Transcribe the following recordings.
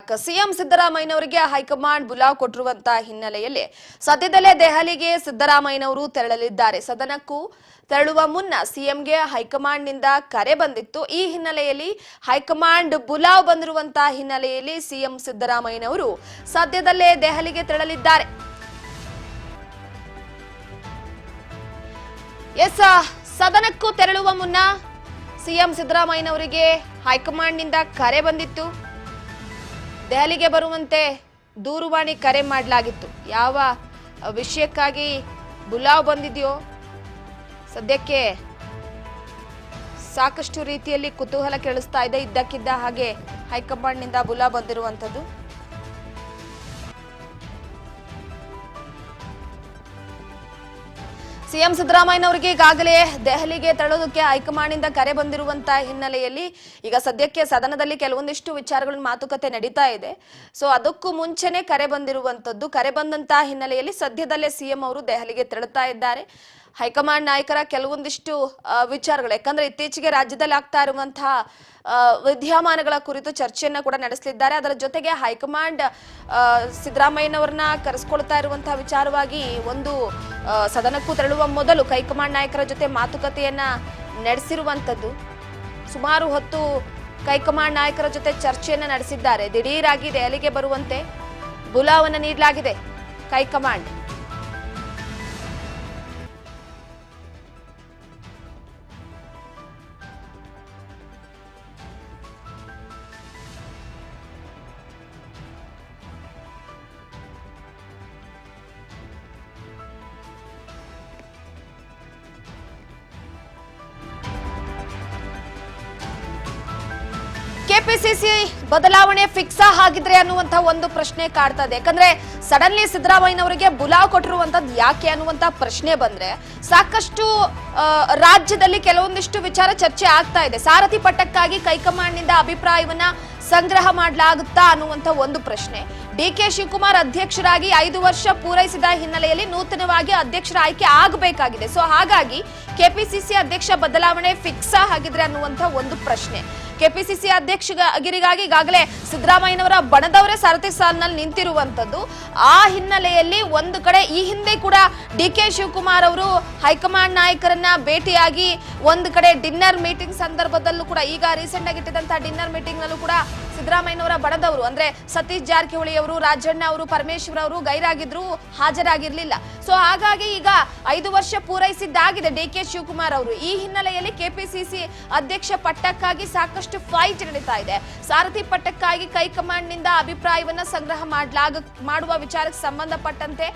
Back. CM ಸಿದ್ದರಾಮಯ್ಯನವರಿಗೆ high command ಬುಲಾವ್ ಕೊಟ್ಟಿರುವಂತಹ ಹಿನ್ನೆಲೆಯಲ್ಲಿ ಸದ್ಯದಲ್ಲೇ ದೆಹಲಿಗೆ ಸಿದ್ದರಾಮಯ್ಯನವರು ತೆರಳಲಿದ್ದಾರೆ. ಸದನಕ್ಕೂ ತೆರಳುವ ಮುನ್ನ ಸಿಎಂಗೆ ಹೈಕಮಾಂಡ್ ನಿಂದ ಕರೆ ಬಂದಿತ್ತು. ಈ ಹಿನ್ನೆಲೆಯಲ್ಲಿ ಹೈಕಮಾಂಡ್ ಬುಲಾವ್ ಬಂದಿರುವಂತಹ ಹಿನ್ನೆಲೆಯಲ್ಲಿ ಸಿಎಂ ಸಿದ್ದರಾಮಯ್ಯನವರು ಸದ್ಯದಲ್ಲೇ ದೆಹಲಿಗೆ ತೆರಳಲಿದ್ದಾರೆ. ಸದನಕ್ಕೂ ತೆರಳುವ ಮುನ್ನ ಸಿಎಂ ಸಿದ್ದರಾಮಯ್ಯನವರಿಗೆ ಹೈಕಮಾಂಡ್ ನಿಂದ ಕರೆ ಬಂದಿತ್ತು. ದೆಹಲಿಗೆ ಬರುವಂತೆ ದೂರವಾಣಿ ಕರೆ ಮಾಡಲಾಗಿತ್ತು. ಯಾವ ವಿಷಯಕ್ಕಾಗಿ ಬುಲಾವ್ ಬಂದಿದೆಯೋ ಸದ್ಯಕ್ಕೆ ಸಾಕಷ್ಟು ರೀತಿಯಲ್ಲಿ ಕುತೂಹಲ ಕೇಳಿಸ್ತಾ ಇದೆ. ಇದ್ದಕ್ಕಿದ್ದ ಹಾಗೆ ಹೈಕಮಾಂಡ್ ನಿಂದ ಬುಲಾವ್ ಬಂದಿರುವಂತದ್ದು. ಸಿಎಂ ಸಿದ್ದರಾಮಯ್ಯನವರಿಗೆ ಈಗಾಗಲೇ ದೆಹಲಿಗೆ ತೆರಳೋದಕ್ಕೆ ಹೈಕಮಾಂಡ್ ನಿಂದ ಕರೆ ಬಂದಿರುವಂತಹ ಹಿನ್ನೆಲೆಯಲ್ಲಿ ಈಗ ಸದ್ಯಕ್ಕೆ ಸದನದಲ್ಲಿ ಕೆಲವೊಂದಿಷ್ಟು ವಿಚಾರಗಳ ಮಾತುಕತೆ ನಡೀತಾ ಇದೆ. ಸೊ ಅದಕ್ಕೂ ಮುಂಚೆನೆ ಕರೆ ಬಂದಿರುವಂತದ್ದು. ಕರೆ ಬಂದಂತಹ ಹಿನ್ನೆಲೆಯಲ್ಲಿ ಸದ್ಯದಲ್ಲೇ ಸಿಎಂ ಅವರು ದೆಹಲಿಗೆ ತೆರಳುತ್ತಾ ಇದ್ದಾರೆ. ಹೈಕಮಾಂಡ್ ನಾಯಕರ ಕೆಲವೊಂದಿಷ್ಟು ವಿಚಾರಗಳು, ಯಾಕಂದ್ರೆ ಇತ್ತೀಚೆಗೆ ರಾಜ್ಯದಲ್ಲಿ ಆಗ್ತಾ ಇರುವಂತಹ ವಿದ್ಯಮಾನಗಳ ಕುರಿತು ಚರ್ಚೆಯನ್ನ ಕೂಡ ನಡೆಸಲಿದ್ದಾರೆ. ಅದರ ಜೊತೆಗೆ ಹೈಕಮಾಂಡ್ ಸಿದ್ದರಾಮಯ್ಯನವರನ್ನ ಕರೆಸ್ಕೊಳ್ತಾ ಇರುವಂತಹ ವಿಚಾರವಾಗಿ ಒಂದು ಸದನಕ್ಕೂ ತೆರಳುವ ಮೊದಲು ಹೈಕಮಾಂಡ್ ನಾಯಕರ ಜೊತೆ ಮಾತುಕತೆಯನ್ನ ನಡೆಸಿರುವಂತದ್ದು. ಸುಮಾರು ಹೊತ್ತು ಹೈಕಮಾಂಡ್ ನಾಯಕರ ಜೊತೆ ಚರ್ಚೆಯನ್ನ ನಡೆಸಿದ್ದಾರೆ. ದಿಢೀರಾಗಿ ದೆಹಲಿಗೆ ಬರುವಂತೆ ಬುಲಾವನ್ನ ನೀಡಲಾಗಿದೆ ಹೈಕಮಾಂಡ್. ಕೆಪಿಸಿಸಿ ಬದಲಾವಣೆ ಫಿಕ್ಸ್ ಆಗಿದ್ರೆ ಅನ್ನುವಂತ ಒಂದು ಪ್ರಶ್ನೆ ಕಾಡ್ತಾ ಇದೆ. ಯಾಕಂದ್ರೆ ಸಡನ್ಲಿ ಸಿದ್ದರಾಮಯ್ಯನವರಿಗೆ ಬುಲಾವ್ ಕೊಟ್ಟಿರುವಂತದ್ದು ಯಾಕೆ ಅನ್ನುವಂತ ಪ್ರಶ್ನೆ ಬಂದ್ರೆ ಸಾಕಷ್ಟು ರಾಜ್ಯದಲ್ಲಿ ಕೆಲವೊಂದಿಷ್ಟು ವಿಚಾರ ಚರ್ಚೆ ಆಗ್ತಾ ಇದೆ. ಸಾರಥಿ ಪಟ್ಟಕ್ಕಾಗಿ ಹೈಕಮಾಂಡ್ ನಿಂದ ಅಭಿಪ್ರಾಯವನ್ನ ಸಂಗ್ರಹ ಮಾಡಲಾಗುತ್ತಾ ಅನ್ನುವಂತ ಒಂದು ಪ್ರಶ್ನೆ. ಡಿಕೆ ಶಿವಕುಮಾರ್ ಅಧ್ಯಕ್ಷರಾಗಿ 5 ವರ್ಷ ಪೂರೈಸಿದ ಹಿನ್ನೆಲೆಯಲ್ಲಿ ನೂತನವಾಗಿ ಅಧ್ಯಕ್ಷರ ಆಯ್ಕೆ ಆಗಬೇಕಾಗಿದೆ. ಸೊ ಹಾಗಾಗಿ ಕೆಪಿಸಿಸಿ ಅಧ್ಯಕ್ಷ ಬದಲಾವಣೆ ಫಿಕ್ಸ್ ಆಗಿದ್ರೆ ಅನ್ನುವಂತ ಒಂದು ಪ್ರಶ್ನೆ. ಕೆಪಿಸಿಸಿ ಅಧ್ಯಕ್ಷಗಿರಿಗಾಗಿ ಈಗಾಗಲೇ ಸಿದ್ದರಾಮಯ್ಯನವರ ಬಣದವರೇ ಸಾರಥಿ ಸಾಲಿನಲ್ಲಿ ನಿಂತಿರುವಂತದ್ದು. ಆ ಹಿನ್ನೆಲೆಯಲ್ಲಿ ಒಂದು ಕಡೆ ಈ ಹಿಂದೆ ಕೂಡ ಡಿಕೆ ಶಿವಕುಮಾರ್ ಅವರು ಹೈಕಮಾಂಡ್ ನಾಯಕರನ್ನ ಭೇಟಿಯಾಗಿ ಒಂದು ಕಡೆ ಡಿನ್ನರ್ ಮೀಟಿಂಗ್ ಸಂದರ್ಭದಲ್ಲೂ ಕೂಡ, ಈಗ ರೀಸೆಂಟ್ ಆಗಿ ಇಟ್ಟಿದ್ದಂತಹ ಡಿನ್ನರ್ ಮೀಟಿಂಗ್ ನಲ್ಲೂ ಕೂಡ ಸಿದ್ದರಾಮಯ್ಯನವರ ಬಣದವರು ಅಂದ್ರೆ ಸತೀಶ್ ಜಾರಕಿಹೊಳಿ ಅವರು, ರಾಜಣ್ಣ ಅವರು, ಪರಮೇಶ್ವರ್ ಅವರು ಗೈರಾಗಿದ್ರು, ಹಾಜರಾಗಿರ್ಲಿಲ್ಲ. ಸೊ ಹಾಗಾಗಿ ಈಗ 5 ವರ್ಷ ಪೂರೈಸಿದ್ದಾಗಿದೆ ಡಿಕೆ ಶಿವಕುಮಾರ್ ಅವರು. ಈ ಹಿನ್ನೆಲೆಯಲ್ಲಿ ಕೆಪಿಸಿಸಿ ಅಧ್ಯಕ್ಷ ಪಟ್ಟಕ್ಕಾಗಿ ಸಾಕಷ್ಟು ಫೈಟ್ ನಡೀತಾ ಇದೆ. ಸಾರಥಿ ಪಟ್ಟಕ್ಕಾಗಿ ಹೈಕಮಾಂಡ್ ನಿಂದ ಅಭಿಪ್ರಾಯವನ್ನ ಸಂಗ್ರಹ ಮಾಡುವ ವಿಚಾರಕ್ಕೆ ಸಂಬಂಧಪಟ್ಟಂತೆ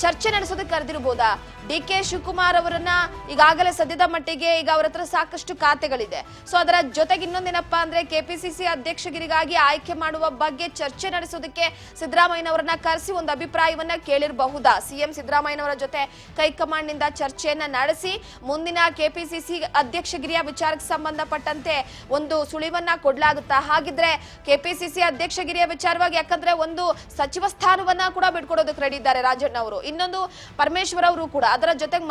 ಚರ್ಚೆ ನಡೆಸೋದಕ್ಕೆ ಕರೆದಿರಬಹುದಾ? ಡಿಕೆ ಶಿವಕುಮಾರ್ ಅವರನ್ನ ಈಗಾಗಲೇ ಸದ್ಯದ ಮಟ್ಟಿಗೆ ಈಗ ಅವರ ಹತ್ರ ಸಾಕಷ್ಟು ಖಾತೆಗಳಿದೆ. ಸೊ ಅದರ ಜೊತೆಗೆ ಇನ್ನೊಂದೇನಪ್ಪಾ ಅಂದ್ರೆ ಕೆಪಿಸಿಸಿ ಅಧ್ಯಕ್ಷಗಿರಿಗಾಗಿ ಆಯ್ಕೆ ಮಾಡುವ ಬಗ್ಗೆ ಚರ್ಚೆ ನಡೆಸೋದಕ್ಕೆ ಸಿದ್ದರಾಮಯ್ಯನವರನ್ನ ಕರೆಸಿ ಒಂದು ಅಭಿಪ್ರಾಯವನ್ನ ಕೇಳಿರಬಹುದಾ? ಸಿಎಂ ಸಿದ್ದರಾಮಯ್ಯನವರ ಜೊತೆ ಹೈಕಮಾಂಡ್ ನಿಂದ ಚರ್ಚೆಯನ್ನ ನಡೆಸಿ ಮುಂದಿನ ಕೆಪಿಸಿಸಿ ಅಧ್ಯಕ್ಷಗಿರಿಯ ವಿಚಾರಕ್ಕೆ ಸಂಬಂಧಪಟ್ಟಂತೆ ಒಂದು ಸುಳಿವನ್ನ ಕೊಡ್ಲಾಗುತ್ತಾ? ಹಾಗಿದ್ರೆ ಕೆಪಿಸಿಸಿ ಅಧ್ಯಕ್ಷಗಿರಿಯ ವಿಚಾರವಾಗಿ, ಯಾಕಂದ್ರೆ ಒಂದು ಸಚಿವ ಸ್ಥಾನವನ್ನ ಕೂಡ ಬಿಟ್ಕೊಡೋದಕ್ಕೆ ರೆಡಿ ಇದ್ದಾರೆ ರಾಜಣ್ಣ ಅವರು, ಇನ್ನೊಂದು ಪರಮೇಶ್ವರ್ ಅವರು ಕೂಡ. ಅದರ ಜೊತೆಗೆ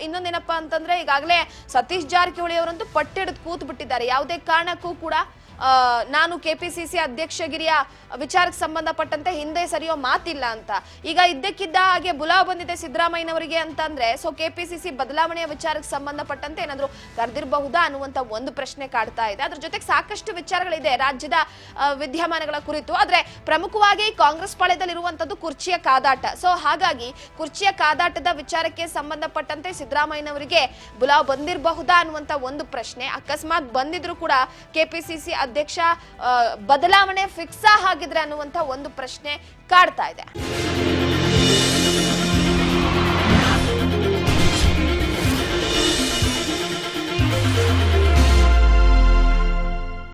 ಇನ್ನೊಂದೇನಪ್ಪಾ ಅಂತಂದ್ರೆ ಈಗಾಗಲೇ ಸತೀಶ್ ಜಾರಕಿಹೊಳಿ ಅವರಂತೂ ಪಟ್ಟಿಡಿದು ಕೂತು ಬಿಟ್ಟಿದ್ದಾರೆ. ಯಾವುದೇ ಕಾರಣಕ್ಕೂ ಕೂಡ ನಾನು ಕೆಪಿಸಿಸಿ ಅಧ್ಯಕ್ಷಗಿರಿಯ ವಿಚಾರಕ್ಕೆ ಸಂಬಂಧಪಟ್ಟಂತೆ ಹಿಂದೆ ಸರಿಯೋ ಮಾತಿಲ್ಲ ಅಂತ. ಈಗ ಇದ್ದಕ್ಕಿದ್ದ ಹಾಗೆ ಬುಲಾವ್ ಬಂದಿದೆ ಸಿದ್ದರಾಮಯ್ಯನವರಿಗೆ ಅಂತಂದ್ರೆ ಸೊ ಕೆಪಿಸಿಸಿ ಬದಲಾವಣೆಯ ವಿಚಾರಕ್ಕೆ ಸಂಬಂಧಪಟ್ಟಂತೆ ಏನಾದ್ರು ಕರೆದಿರಬಹುದಾ ಅನ್ನುವಂತ ಒಂದು ಪ್ರಶ್ನೆ ಕಾಡ್ತಾ ಇದೆ. ಅದ್ರ ಜೊತೆಗೆ ಸಾಕಷ್ಟು ವಿಚಾರಗಳಿದೆ ರಾಜ್ಯದ ವಿದ್ಯಮಾನಗಳ ಕುರಿತು. ಆದ್ರೆ ಪ್ರಮುಖವಾಗಿ ಕಾಂಗ್ರೆಸ್ ಪಾಳ್ಯದಲ್ಲಿರುವಂತದ್ದು ಕುರ್ಚಿಯ ಕಾದಾಟ. ಸೊ ಹಾಗಾಗಿ ಕುರ್ಚಿಯ ಕಾದಾಟದ ವಿಚಾರಕ್ಕೆ ಸಂಬಂಧಪಟ್ಟಂತೆ ಸಿದ್ದರಾಮಯ್ಯನವರಿಗೆ ಬುಲಾವ್ ಬಂದಿರಬಹುದಾ ಅನ್ನುವಂತ ಒಂದು ಪ್ರಶ್ನೆ. ಅಕಸ್ಮಾತ್ ಬಂದಿದ್ರು ಕೂಡ ಕೆಪಿಸಿಸಿ ಅಧ್ಯಕ್ಷ ಬದಲಾವಣೆ ಫಿಕ್ಸ್ ಆಗಿದ್ರೆ ಅನ್ನುವಂತ ಒಂದು ಪ್ರಶ್ನೆ ಕಾಡ್ತಾ ಇದೆ.